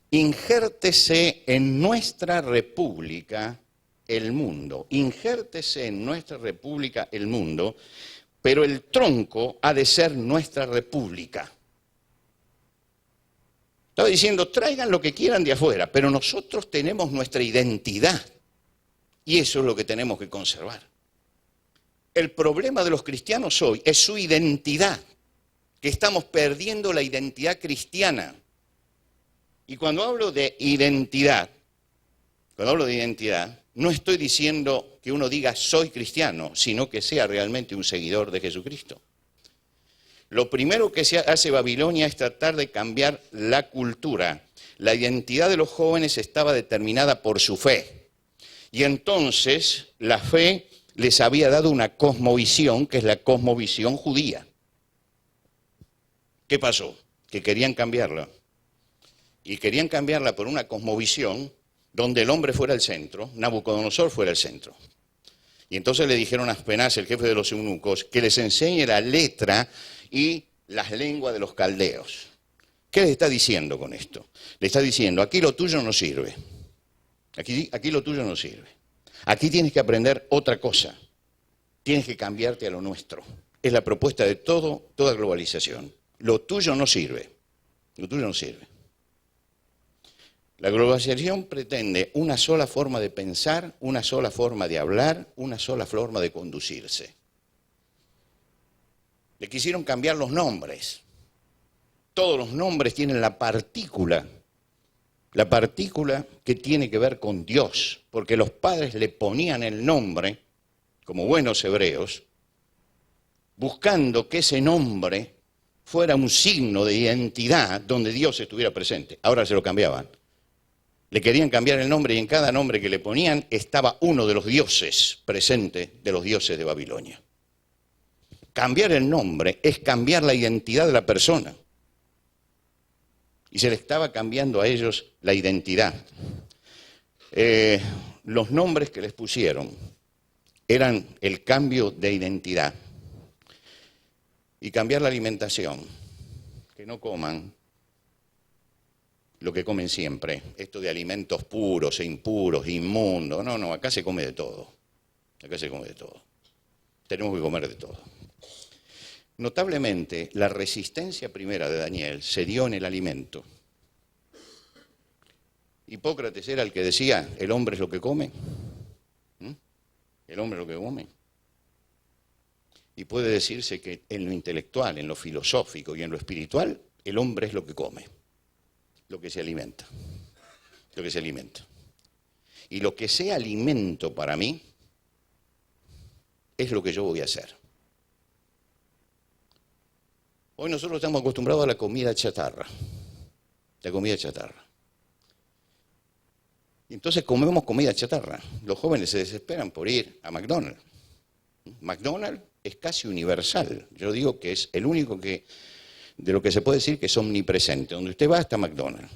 injértese en nuestra república el mundo, injértese en nuestra república el mundo, pero el tronco ha de ser nuestra república. Estaba diciendo, traigan lo que quieran de afuera, pero nosotros tenemos nuestra identidad y eso es lo que tenemos que conservar. El problema de los cristianos hoy es su identidad, que estamos perdiendo la identidad cristiana. Y cuando hablo de identidad, no estoy diciendo que uno diga soy cristiano, sino que sea realmente un seguidor de Jesucristo. Lo primero que hace Babilonia es tratar de cambiar la cultura. La identidad de los jóvenes estaba determinada por su fe. Y entonces la fe les había dado una cosmovisión, que es la cosmovisión judía. ¿Qué pasó? Que querían cambiarla. Y querían cambiarla por una cosmovisión donde el hombre fuera el centro, Nabucodonosor fuera el centro. Y entonces le dijeron a Aspenaz, el jefe de los eunucos, que les enseñe la letra y las lenguas de los caldeos. ¿Qué le está diciendo con esto? Le está diciendo, aquí lo tuyo no sirve. Aquí lo tuyo no sirve. Aquí tienes que aprender otra cosa. Tienes que cambiarte a lo nuestro. Es la propuesta de toda globalización. Lo tuyo no sirve. Lo tuyo no sirve. La globalización pretende una sola forma de pensar, una sola forma de hablar, una sola forma de conducirse. Le quisieron cambiar los nombres. Todos los nombres tienen la partícula que tiene que ver con Dios, porque los padres le ponían el nombre, como buenos hebreos, buscando que ese nombre fuera un signo de identidad donde Dios estuviera presente. Ahora se lo cambiaban. Le querían cambiar el nombre y en cada nombre que le ponían estaba uno de los dioses presentes de los dioses de Babilonia. Cambiar el nombre es cambiar la identidad de la persona. Y se le estaba cambiando a ellos la identidad. Los nombres que les pusieron eran el cambio de identidad. Y cambiar la alimentación. Que no coman lo que comen siempre. Esto de alimentos puros e impuros, inmundos. No, acá se come de todo. Acá se come de todo. Tenemos que comer de todo. Notablemente, la resistencia primera de Daniel se dio en el alimento. Hipócrates era el que decía, el hombre es lo que come. El hombre es lo que come. Y puede decirse que en lo intelectual, en lo filosófico y en lo espiritual, el hombre es lo que come, lo que se alimenta, lo que se alimenta. Y lo que sea alimento para mí es lo que yo voy a hacer. Hoy nosotros estamos acostumbrados a la comida chatarra, la comida chatarra. Y entonces comemos comida chatarra. Los jóvenes se desesperan por ir a McDonald's. McDonald's es casi universal. Yo digo que es el único de lo que se puede decir que es omnipresente. Donde usted va está McDonald's.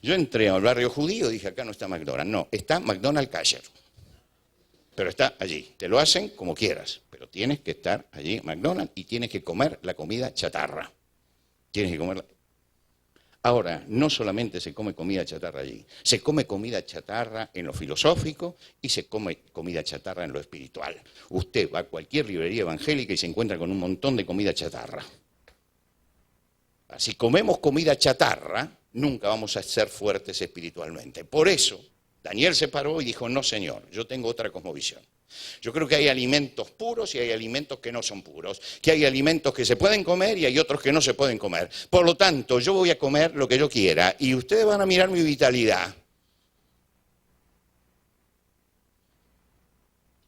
Yo entré al barrio judío y dije, acá no está McDonald's. No, está McDonald's Kasher. Pero está allí. Te lo hacen como quieras, pero tienes que estar allí en McDonald's y tienes que comer la comida chatarra. Tienes que comerla. Ahora, no solamente se come comida chatarra allí, se come comida chatarra en lo filosófico y se come comida chatarra en lo espiritual. Usted va a cualquier librería evangélica y se encuentra con un montón de comida chatarra. Si comemos comida chatarra, nunca vamos a ser fuertes espiritualmente. Por eso, Daniel se paró y dijo, no señor, yo tengo otra cosmovisión. Yo creo que hay alimentos puros y hay alimentos que no son puros, que hay alimentos que se pueden comer y hay otros que no se pueden comer. Por lo tanto, yo voy a comer lo que yo quiera y ustedes van a mirar mi vitalidad.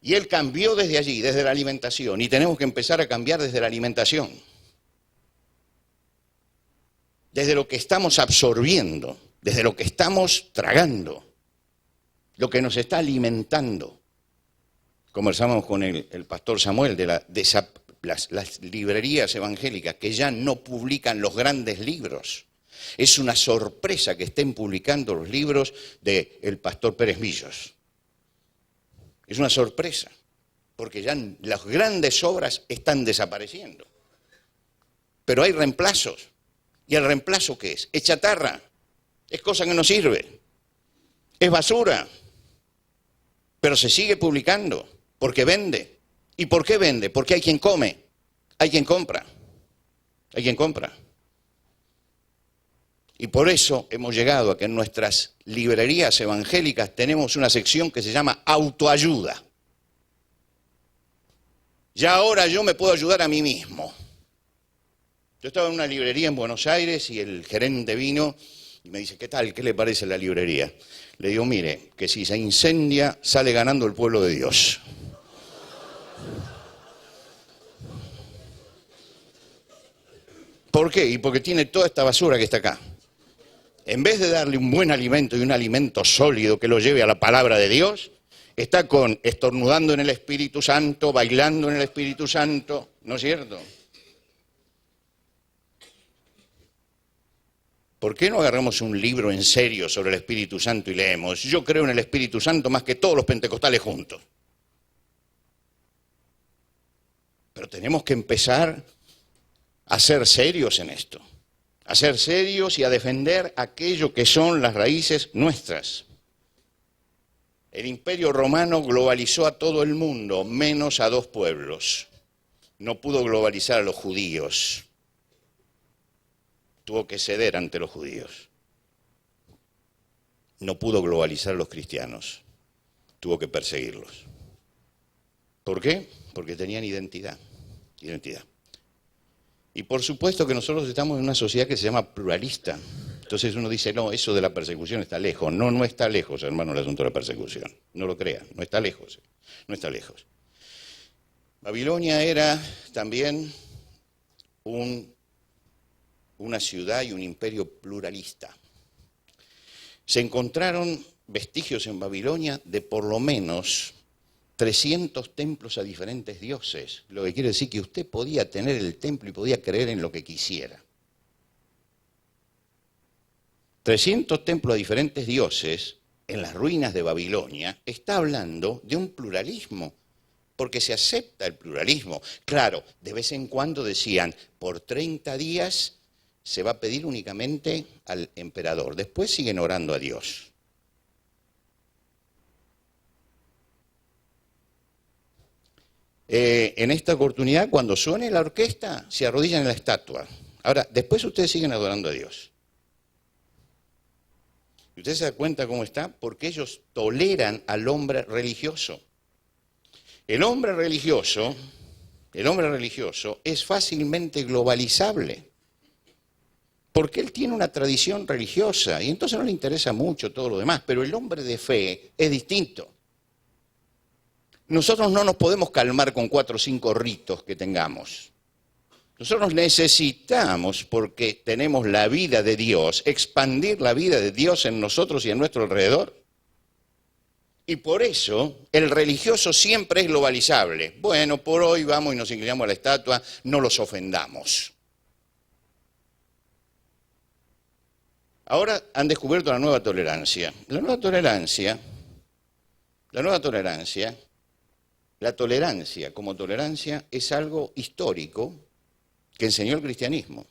Y él cambió desde allí, desde la alimentación, y tenemos que empezar a cambiar desde la alimentación. Desde lo que estamos absorbiendo, desde lo que estamos tragando, lo que nos está alimentando. Conversamos con el pastor Samuel de las librerías evangélicas que ya no publican los grandes libros. Es una sorpresa que estén publicando los libros del pastor Pérez Millos. Es una sorpresa, porque ya las grandes obras están desapareciendo. Pero hay reemplazos. ¿Y el reemplazo qué es? Es chatarra, es cosa que no sirve, es basura, pero se sigue publicando. Porque vende. ¿Y por qué vende? Porque hay quien come, hay quien compra, hay quien compra. Y por eso hemos llegado a que en nuestras librerías evangélicas tenemos una sección que se llama autoayuda. Ya ahora yo me puedo ayudar a mí mismo. Yo estaba en una librería en Buenos Aires y el gerente vino y me dice, ¿qué tal? ¿Qué le parece la librería? Le digo, mire, que si se incendia sale ganando el pueblo de Dios. ¿Por qué? Y porque tiene toda esta basura que está acá. En vez de darle un buen alimento y un alimento sólido que lo lleve a la palabra de Dios, está estornudando en el Espíritu Santo, bailando en el Espíritu Santo, ¿no es cierto? ¿Por qué no agarramos un libro en serio sobre el Espíritu Santo y leemos? Yo creo en el Espíritu Santo más que todos los pentecostales juntos. Pero tenemos que empezar a ser serios en esto, a ser serios y a defender aquello que son las raíces nuestras. El Imperio Romano globalizó a todo el mundo, menos a dos pueblos. No pudo globalizar a los judíos. Tuvo que ceder ante los judíos. No pudo globalizar a los cristianos. Tuvo que perseguirlos. ¿Por qué? Porque tenían identidad. Y por supuesto que nosotros estamos en una sociedad que se llama pluralista. Entonces uno dice, no, eso de la persecución está lejos. No, no está lejos, hermano, el asunto de la persecución. No lo crean, no está lejos. No está lejos. Babilonia era también una ciudad y un imperio pluralista. Se encontraron vestigios en Babilonia de por lo menos 300 templos a diferentes dioses, lo que quiere decir que usted podía tener el templo y podía creer en lo que quisiera. 300 templos a diferentes dioses en las ruinas de Babilonia está hablando de un pluralismo, porque se acepta el pluralismo. Claro, de vez en cuando decían, por 30 días se va a pedir únicamente al emperador, después siguen orando a Dios. En esta oportunidad, cuando suene la orquesta, se arrodillan en la estatua. Ahora, después ustedes siguen adorando a Dios. ¿Y usted se da cuenta cómo está? Porque ellos toleran al hombre religioso. El hombre religioso es fácilmente globalizable. Porque él tiene una tradición religiosa y entonces no le interesa mucho todo lo demás. Pero el hombre de fe es distinto. Nosotros no nos podemos calmar con 4 o 5 ritos que tengamos. Nosotros necesitamos, porque tenemos la vida de Dios, expandir la vida de Dios en nosotros y en nuestro alrededor. Y por eso el religioso siempre es globalizable. Bueno, por hoy vamos y nos inclinamos a la estatua, no los ofendamos. Ahora han descubierto la nueva tolerancia. La tolerancia como tolerancia es algo histórico que enseñó el cristianismo.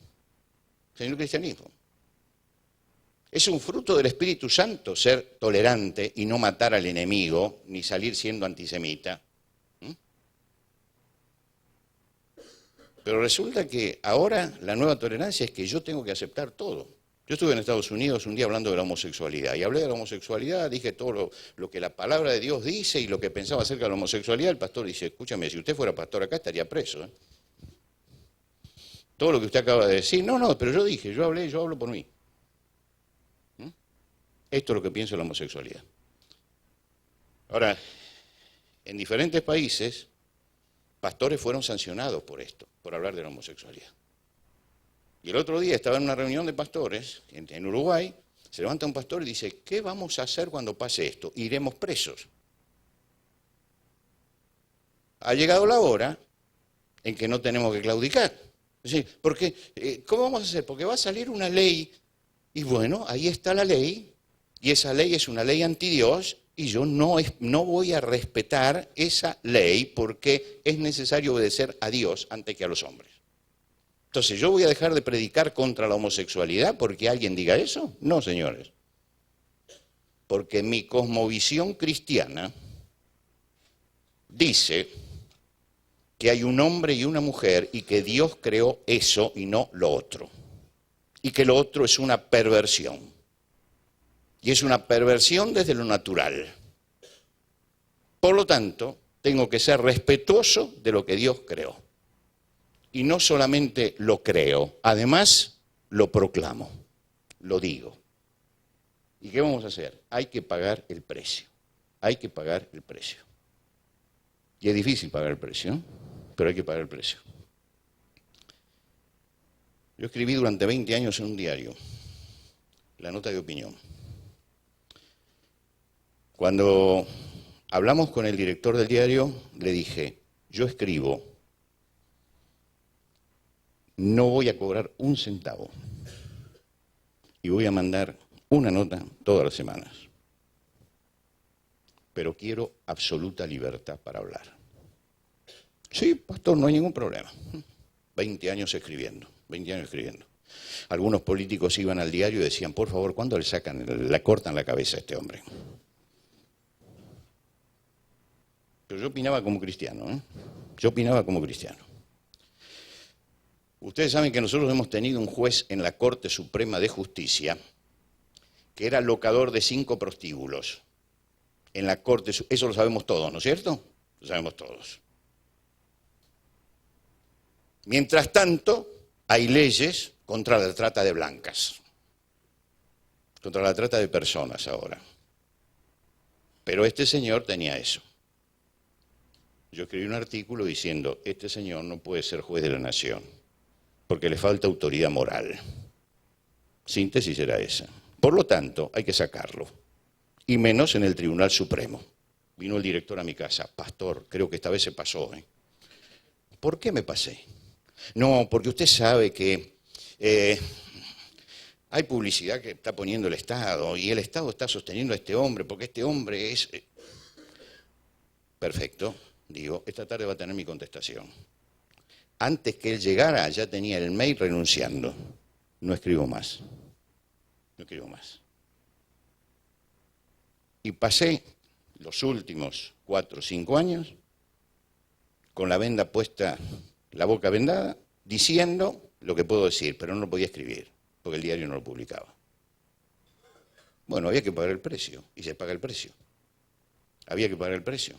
Es un fruto del Espíritu Santo ser tolerante y no matar al enemigo, ni salir siendo antisemita. Pero resulta que ahora la nueva tolerancia es que yo tengo que aceptar todo. Yo estuve en Estados Unidos un día hablando de la homosexualidad, y hablé de la homosexualidad, dije todo lo que la palabra de Dios dice y lo que pensaba acerca de la homosexualidad. El pastor dice, escúchame, si usted fuera pastor acá estaría preso. Todo lo que usted acaba de decir, no, pero yo dije, yo hablo por mí. Esto es lo que pienso de la homosexualidad. Ahora, en diferentes países, pastores fueron sancionados por esto, por hablar de la homosexualidad. Y el otro día estaba en una reunión de pastores en Uruguay, se levanta un pastor y dice, ¿qué vamos a hacer cuando pase esto? Iremos presos. Ha llegado la hora en que no tenemos que claudicar. Sí, porque, ¿cómo vamos a hacer? Porque va a salir una ley, y bueno, ahí está la ley, y esa ley es una ley anti Dios, y yo no voy a respetar esa ley porque es necesario obedecer a Dios antes que a los hombres. Entonces, ¿yo voy a dejar de predicar contra la homosexualidad porque alguien diga eso? No, señores. Porque mi cosmovisión cristiana dice que hay un hombre y una mujer y que Dios creó eso y no lo otro. Y que lo otro es una perversión. Y es una perversión desde lo natural. Por lo tanto, tengo que ser respetuoso de lo que Dios creó. Y no solamente lo creo, además lo proclamo, lo digo. ¿Y qué vamos a hacer? Hay que pagar el precio. Hay que pagar el precio. Y es difícil pagar el precio, ¿no? Pero hay que pagar el precio. Yo escribí durante 20 años en un diario la nota de opinión. Cuando hablamos con el director del diario, le dije, yo escribo, no voy a cobrar un centavo y voy a mandar una nota todas las semanas. Pero quiero absoluta libertad para hablar. Sí, pastor, no hay ningún problema. 20 años escribiendo. Algunos políticos iban al diario y decían, por favor, ¿cuándo le cortan la cabeza a este hombre? Pero yo opinaba como cristiano, ¿eh? Ustedes saben que nosotros hemos tenido un juez en la Corte Suprema de Justicia que era locador de 5 prostíbulos. En la Corte, eso lo sabemos todos, ¿no es cierto? Lo sabemos todos. Mientras tanto, hay leyes contra la trata de blancas, contra la trata de personas ahora. Pero este señor tenía eso. Yo escribí un artículo diciendo, este señor no puede ser juez de la nación, porque le falta autoridad moral. Síntesis era esa. Por lo tanto, hay que sacarlo, y menos en el Tribunal Supremo. Vino el director a mi casa, pastor, creo que esta vez se pasó. ¿Por qué me pasé? No, porque usted sabe que hay publicidad que está poniendo el Estado, y el Estado está sosteniendo a este hombre, porque este hombre es... Perfecto. Digo, esta tarde va a tener mi contestación. Antes que él llegara, ya tenía el mail renunciando. No escribo más. Y pasé los últimos 4 o 5 años con la venda puesta, la boca vendada, diciendo lo que puedo decir, pero no lo podía escribir, porque el diario no lo publicaba. Bueno, había que pagar el precio, y se paga el precio. Había que pagar el precio.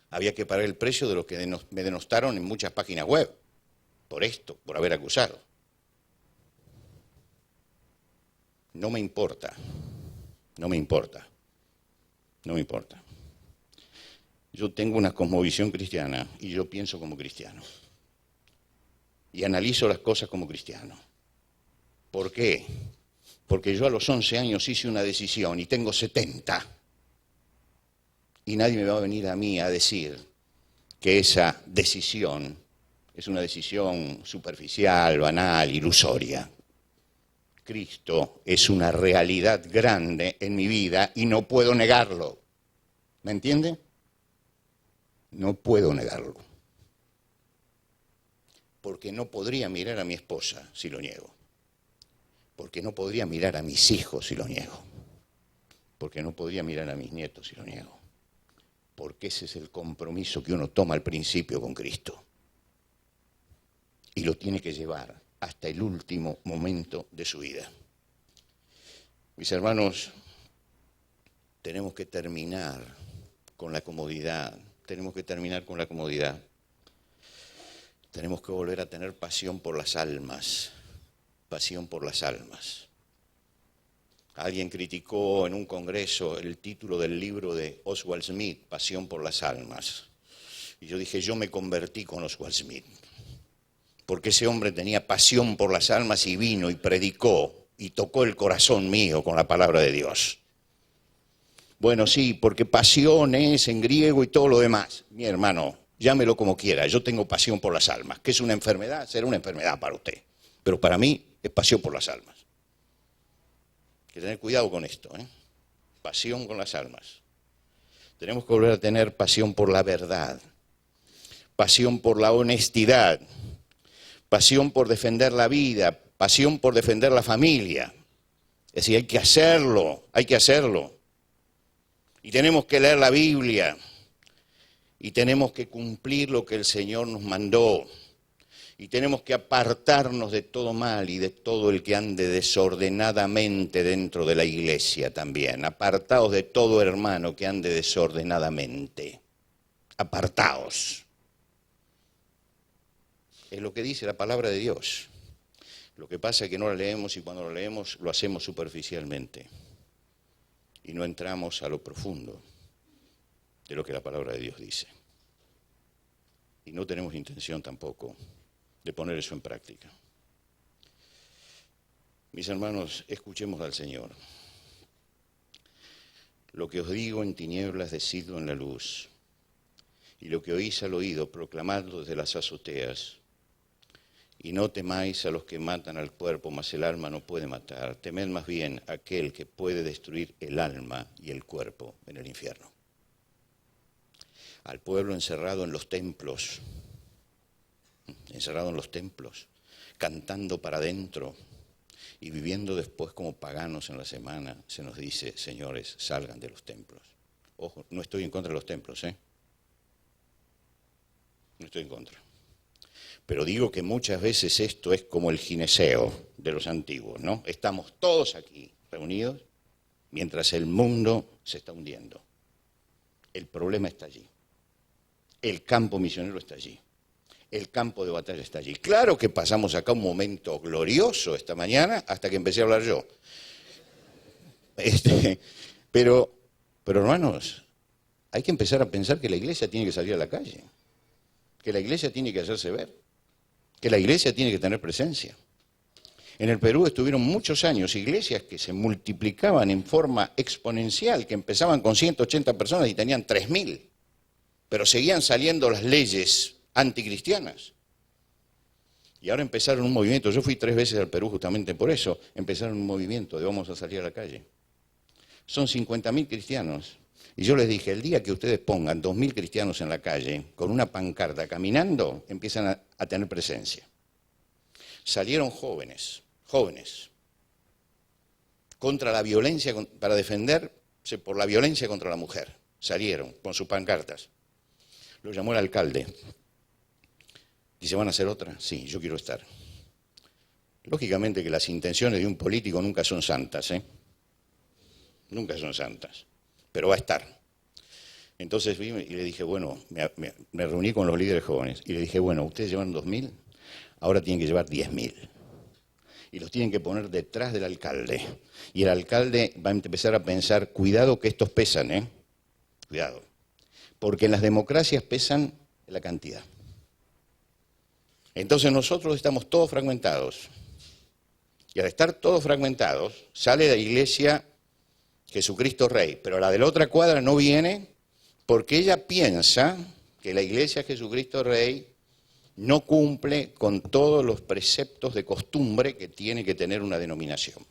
Había que pagar el precio de los que me denostaron en muchas páginas web, por esto, por haber acusado. No me importa. Yo tengo una cosmovisión cristiana y yo pienso como cristiano. Y analizo las cosas como cristiano. ¿Por qué? Porque yo a los 11 años hice una decisión y tengo 70. Y nadie me va a venir a mí a decir que esa decisión es una decisión superficial, banal, ilusoria. Cristo es una realidad grande en mi vida y no puedo negarlo. ¿Me entiende? No puedo negarlo. Porque no podría mirar a mi esposa si lo niego. Porque no podría mirar a mis hijos si lo niego. Porque no podría mirar a mis nietos si lo niego. Porque ese es el compromiso que uno toma al principio con Cristo. Y lo tiene que llevar hasta el último momento de su vida. Mis hermanos, tenemos que terminar con la comodidad. Tenemos que terminar con la comodidad. Tenemos que volver a tener pasión por las almas. Pasión por las almas. Alguien criticó en un congreso el título del libro de Oswald Smith, Pasión por las almas. Y yo dije, yo me convertí con Oswald Smith. Porque ese hombre tenía pasión por las almas y vino y predicó y tocó el corazón mío con la palabra de Dios. Bueno, sí, porque pasión es en griego y todo lo demás. Mi hermano, llámelo como quiera, yo tengo pasión por las almas. ¿Qué es una enfermedad? Será una enfermedad para usted. Pero para mí es pasión por las almas. Hay que tener cuidado con esto, ¿eh? Pasión con las almas. Tenemos que volver a tener pasión por la verdad, pasión por la honestidad, pasión por defender la vida, pasión por defender la familia. Es decir, hay que hacerlo, hay que hacerlo. Y tenemos que leer la Biblia y tenemos que cumplir lo que el Señor nos mandó. Y tenemos que apartarnos de todo mal y de todo el que ande desordenadamente dentro de la iglesia también. Apartaos de todo hermano que ande desordenadamente. Apartaos. Es lo que dice la palabra de Dios. Lo que pasa es que no la leemos y cuando la leemos lo hacemos superficialmente. Y no entramos a lo profundo de lo que la palabra de Dios dice. Y no tenemos intención tampoco de poner eso en práctica. Mis hermanos, escuchemos al Señor. Lo que os digo en tinieblas, decidlo en la luz. Y lo que oís al oído, proclamadlo desde las azoteas. Y no temáis a los que matan al cuerpo, mas el alma no puede matar. Temed más bien a aquel que puede destruir el alma y el cuerpo en el infierno. Al pueblo encerrado en los templos, cantando para adentro y viviendo después como paganos en la semana, se nos dice, señores, salgan de los templos. Ojo, no estoy en contra de los templos, ¿eh? No estoy en contra. Pero digo que muchas veces esto es como el gineceo de los antiguos, ¿no? Estamos todos aquí reunidos mientras el mundo se está hundiendo. El problema está allí. El campo misionero está allí. El campo de batalla está allí. Claro que pasamos acá un momento glorioso esta mañana hasta que empecé a hablar yo. Pero hermanos, hay que empezar a pensar que la iglesia tiene que salir a la calle, que la iglesia tiene que hacerse ver, que la iglesia tiene que tener presencia. En el Perú estuvieron muchos años iglesias que se multiplicaban en forma exponencial, que empezaban con 180 personas y tenían 3.000, pero seguían saliendo las leyes anticristianas. Y ahora empezaron un movimiento, yo fui 3 veces al Perú justamente por eso, empezaron un movimiento de vamos a salir a la calle. Son 50.000 cristianos. Y yo les dije, el día que ustedes pongan 2.000 cristianos en la calle, con una pancarta caminando, empiezan a tener presencia. Salieron jóvenes, contra la violencia, para defenderse por la violencia contra la mujer. Salieron con sus pancartas. Lo llamó el alcalde. Dice, ¿van a hacer otra? Sí, yo quiero estar. Lógicamente que las intenciones de un político nunca son santas, ¿eh? Nunca son santas, pero va a estar. Entonces vi y le dije, bueno, me reuní con los líderes jóvenes y le dije, bueno, ustedes llevan 2.000, ahora tienen que llevar 10.000. Y los tienen que poner detrás del alcalde. Y el alcalde va a empezar a pensar, cuidado que estos pesan, ¿eh? Cuidado. Porque en las democracias pesan la cantidad. Entonces nosotros estamos todos fragmentados. Y al estar todos fragmentados, sale de la iglesia Jesucristo Rey. Pero la de la otra cuadra no viene porque ella piensa que la iglesia Jesucristo Rey no cumple con todos los preceptos de costumbre que tiene que tener una denominación.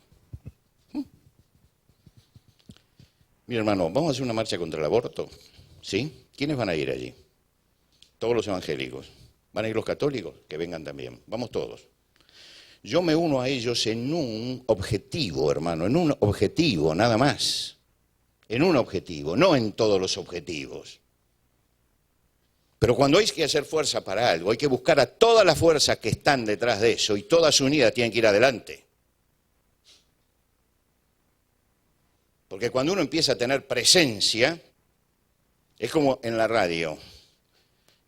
Mira, hermano, vamos a hacer una marcha contra el aborto, ¿sí? ¿Quiénes van a ir allí? Todos los evangélicos. ¿Van a ir los católicos? Que vengan también. Vamos todos. Yo me uno a ellos en un objetivo, hermano, en un objetivo, nada más. En un objetivo, no en todos los objetivos. Pero cuando hay que hacer fuerza para algo, hay que buscar a todas las fuerzas que están detrás de eso y todas unidas tienen que ir adelante. Porque cuando uno empieza a tener presencia, es como en la radio.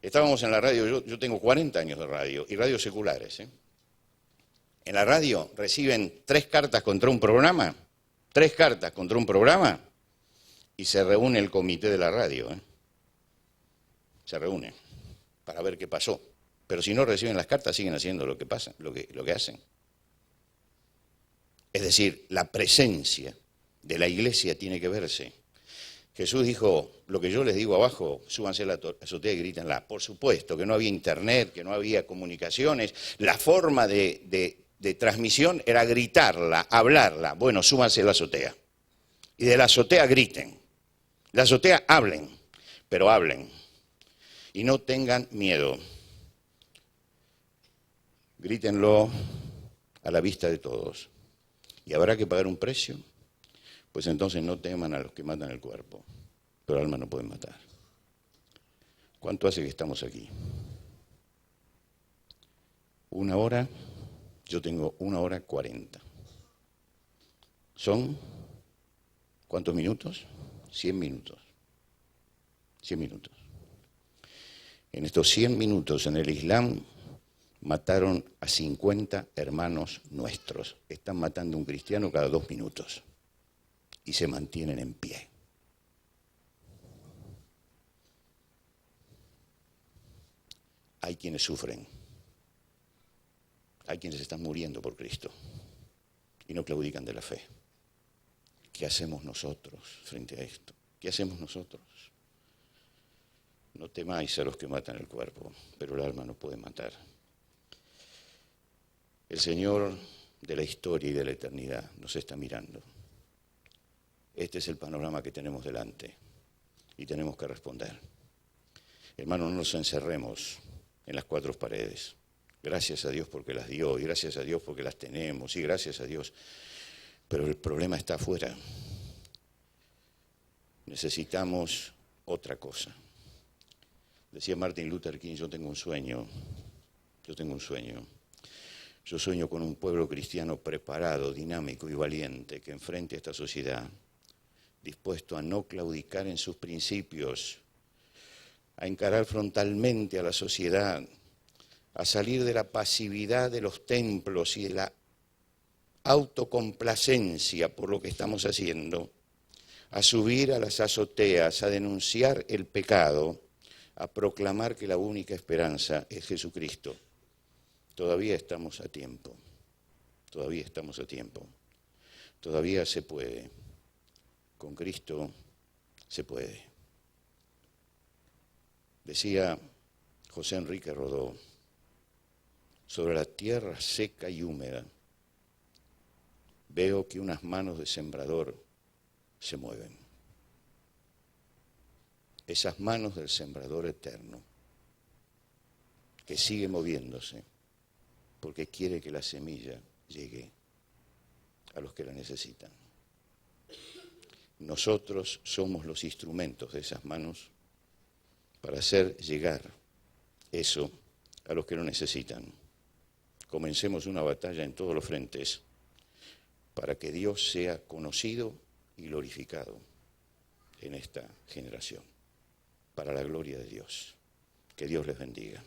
Estábamos en la radio, yo tengo 40 años de radio, y radios seculares. En la radio reciben 3 cartas contra un programa, 3 cartas contra un programa, y se reúne el comité de la radio. Se reúne para ver qué pasó. Pero si no reciben las cartas, siguen haciendo lo que pasa, lo que hacen. Es decir, la presencia de la iglesia tiene que verse. Jesús dijo, lo que yo les digo abajo, súbanse a la azotea y grítenla. Por supuesto que no había internet, que no había comunicaciones. La forma de transmisión era gritarla, hablarla. Bueno, súbanse a la azotea. Y de la azotea griten. La azotea hablen, pero hablen. Y no tengan miedo. Grítenlo a la vista de todos. ¿Y habrá que pagar un precio? Pues entonces no teman a los que matan el cuerpo, pero el alma no pueden matar. ¿Cuánto hace que estamos aquí? 1 hora, yo tengo 1 hora 40. ¿Son cuántos minutos? 100 minutos. 100 minutos. En estos 100 minutos en el Islam mataron a 50 hermanos nuestros. Están matando a un cristiano cada 2 minutos. Y se mantienen en pie. Hay quienes sufren. Hay quienes están muriendo por Cristo. Y no claudican de la fe. ¿Qué hacemos nosotros frente a esto? ¿Qué hacemos nosotros? No temáis a los que matan el cuerpo, pero el alma no puede matar. El Señor de la historia y de la eternidad nos está mirando. Este es el panorama que tenemos delante y tenemos que responder. Hermanos, no nos encerremos en las 4 paredes. Gracias a Dios porque las dio y gracias a Dios porque las tenemos y gracias a Dios. Pero el problema está afuera. Necesitamos otra cosa. Decía Martin Luther King, yo tengo un sueño. Yo sueño con un pueblo cristiano preparado, dinámico y valiente que enfrente a esta sociedad, dispuesto a no claudicar en sus principios, a encarar frontalmente a la sociedad, a salir de la pasividad de los templos y de la autocomplacencia por lo que estamos haciendo, a subir a las azoteas, a denunciar el pecado, a proclamar que la única esperanza es Jesucristo. Todavía estamos a tiempo, todavía estamos a tiempo, todavía se puede. Con Cristo se puede. Decía José Enrique Rodó, sobre la tierra seca y húmeda, veo que unas manos de sembrador se mueven. Esas manos del sembrador eterno, que sigue moviéndose, porque quiere que la semilla llegue a los que la necesitan. Nosotros somos los instrumentos de esas manos para hacer llegar eso a los que lo necesitan. Comencemos una batalla en todos los frentes para que Dios sea conocido y glorificado en esta generación, para la gloria de Dios. Que Dios les bendiga.